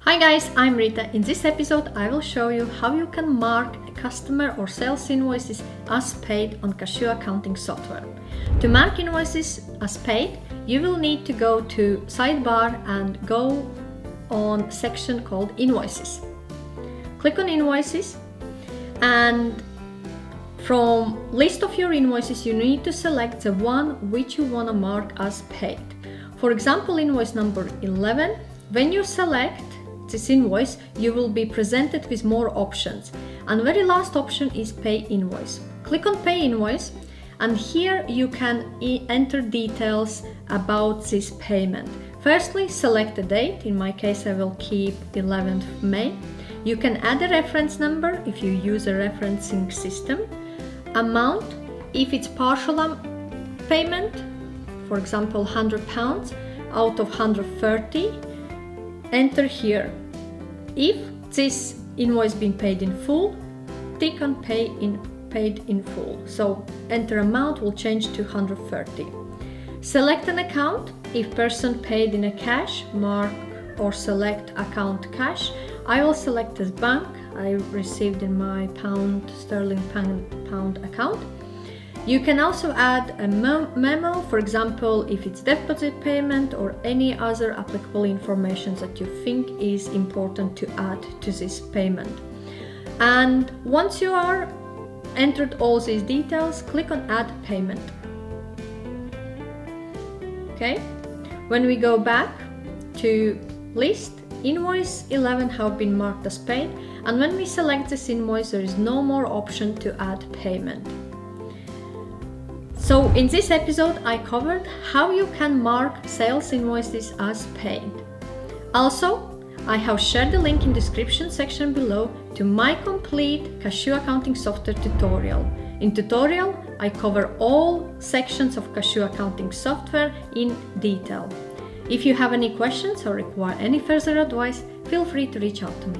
Hi guys, I'm Rita. In this episode I will show you how you can mark customer or sales invoices as paid on Kashoo accounting software. To mark invoices as paid, you will need to go to sidebar and go on section called Invoices. Click on Invoices, and from list of your invoices you need to select the one which you want to mark as paid. For example, invoice number 11. When you select this invoice, you will be presented with more options, and very last option is Pay Invoice. Click on Pay Invoice, and here you can enter details about this payment. Firstly, select the date. In my case I will keep 11th May. You can add a reference number if you use a referencing system. Amount, if it's partial payment, for example £100 out of 130, enter here. If this invoice been paid in full, tick on paid in full. So enter amount will change to 130. Select an account. If person paid in a cash, mark or select account cash. I will select as bank. I received in my sterling pound account. You can also add a memo, for example, if it's deposit payment or any other applicable information that you think is important to add to this payment. And once you are entered all these details, click on Add Payment. Okay, when we go back to list, invoice 11 have been marked as paid, and when we select this invoice there is no more option to add payment. So in this episode I covered how you can mark sales invoices as paid. Also, I have shared the link in description section below to my complete Kashoo accounting software tutorial. In tutorial, I cover all sections of Kashoo accounting software in detail. If you have any questions or require any further advice, feel free to reach out to me.